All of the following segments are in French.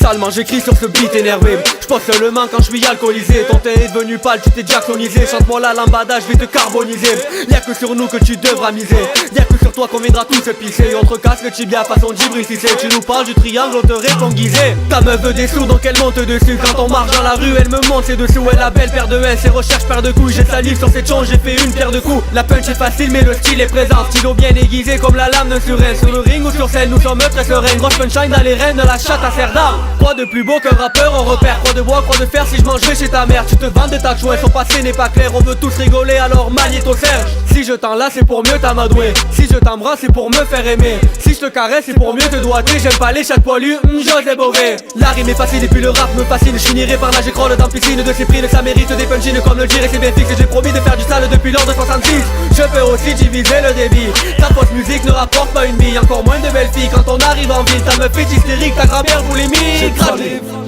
salement, j'écris sur ce beat énervé. J'pose seulement quand j'suis alcoolisé. Ton teint est devenu pâle, tu t'es jacksonisé. Chante-moi la lambada, j'vais te carboniser. Y'a que sur nous que tu devras miser. Y'a que sur toi qu'on viendra tous se pisser. On te casse le tibia façon Djibril Cissé. Tu nous parles du triangle, on te répond guisé. Ta meuf veut des sous donc elle monte dessus. Quand on marche dans la rue, elle me monte ses dessous. Elle a belle paire de S, ses recherches paire de couilles. J'ai salive sur cette chance, j'ai fait une pierre de coups. La punch est facile mais le style est présent. Stylo bien aiguisé comme la lame d'un surin. Sur le ring ou sur scène, nous sommes très sereins. Grosse punchline dans les rênes de la chatte à serre d'armes. Quoi de plus beau qu'un rappeur en repère? Quoi de bois, quoi de fer si je mangerais chez ta mère? Tu te vantes de ta chouette, son passé n'est pas clair. On veut tous rigoler alors magnéto Serge. Si je t'enlace c'est pour mieux t'amadouer. Si je t'embrasse c'est pour me faire aimer. Si je te caresse c'est pour mieux te doiter. J'aime pas les chats poilus, José Bové. La rime est facile et puis le rap me fascine. Je finirai par nager crawl dans piscine de ces prix. Ça mérite des punchines comme le dirait c'est bien fixe. J'ai promis de faire du sale depuis l'an de 66. Je peux aussi diviser le débit. Ta fausse musique ne rapporte pas une bille. Encore moins de belles filles quand on arrive en ville. Ta meuf est hystérique, ta grand-mère boulimie.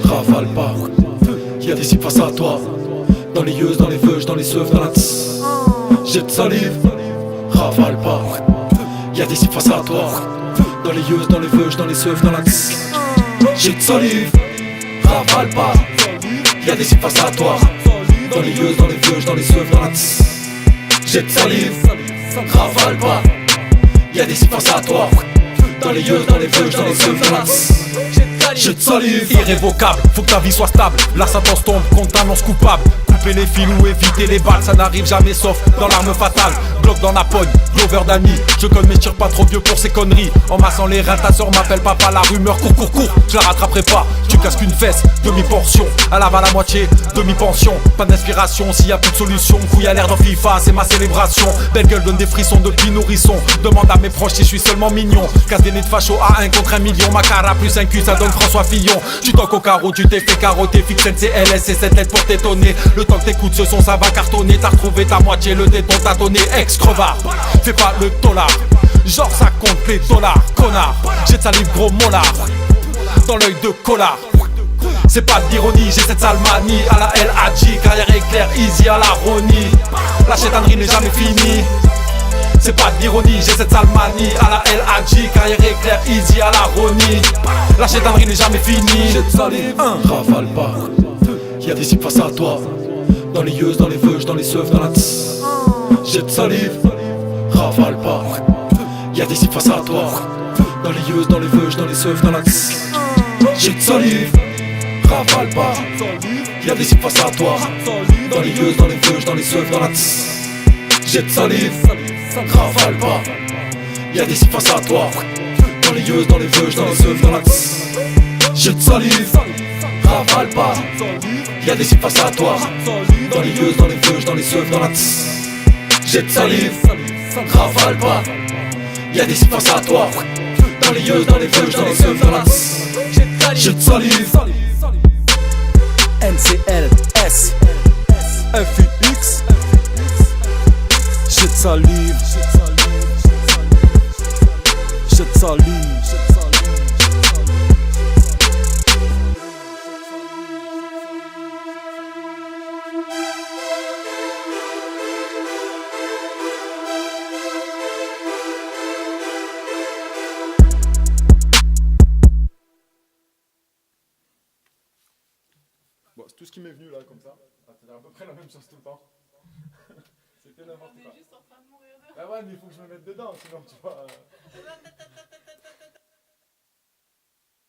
Rafale pas, y'a des cibles face à toi. Dans les yeux, dans les veuges, dans les seufs, dans la tss. J'ai de salive, rafale pas, y'a des cibles face à toi. Dans les yeux, dans les veuges, dans les seufs, dans la tss. J'ai de salive, rafale pas, y'a des cibles face à toi. Dans les yeux, dans les veuges, dans les seufs, dans la tss. J'ai de salive, rafale pas, y'a des cibles face à toi. Dans les yeux, dans les veuges, dans les seufs, dans la tss. J'ai de salive, irrévocable, faut que ta vie soit stable. La sentence tombe, qu'on t'annonce coupable. Couper les fils ou éviter les balles, ça n'arrive jamais sauf dans l'arme fatale. Glock dans la pogne, Glover d'amis. Je colle mes tirs pas trop vieux pour ces conneries. En massant les reins, ta soeur m'appelle papa. La rumeur court, je la rattraperai pas. Tu casses qu'une fesse, demi-portion. À la la moitié, demi-pension. Pas d'inspiration, s'il y a plus de solution. Couille à l'air dans FIFA, c'est ma célébration. Belle gueule donne des frissons depuis nourrisson. Demande à mes proches si je suis seulement mignon. Casse des nez de facho à 1 contre 1 million. Ma cara plus un cul, ça donne François Fillon. Tu toques au carreau, tu t'es fait carotter. Fixe NCLS et cette lettre pour t'étonner. Le temps que t'écoutes ce son, ça va cartonner. T'as retrouvé ta moitié, le téton t'a donné. Ex-crevard, fais pas le tolard. Genre ça compte les dollars, connard. J'ai de salive gros molar dans l'œil de collard. C'est pas d'ironie, j'ai cette sale manie. À la LAG, carrière éclair, easy à la Ronnie. La chétanerie n'est jamais finie. C'est pas d'ironie, j'ai cette sale manie. À la LAG, carrière éclair, easy à la Ronnie. La chétanerie n'est jamais finie. j'ai de salive, rafale pas, y'a des cibles face à toi. Dans les yeux, dans les veuges, dans les seufs, dans la tss. J'ai de salive, rafale pas, y'a des cibles face à toi. Dans les yeux, dans les veuges, dans les seufs, dans la tss. J'ai de salive, rafale pas, y'a des cibles face à toi. Dans les yeux, dans les veuges, dans les seufs, dans la tss. J'ai de salive, rafale pas, y'a des cibles face à toi. Dans les yeux, dans les veuges, dans les seufs, dans la tss. J'ai de salive, rafale pas, y'a des cibles face à toi. Dans les yeux, dans les veuges, dans les seufs, dans la tss. J'ai de salive, rafale pas, y'a des cibles face à toi. Dans les yeux, dans les veuges, dans les seufs, dans la tss. J'ai de salive, NCLS FUX. J'ai de salive, j'ai de salive. Bon, c'est tout ce qui m'est venu là, comme ça. C'était à peu près la même chose tout le temps. C'était n'importe quoi. On est juste en train de mourir de Bah ouais, mais il faut que je me mette dedans, sinon tu vois.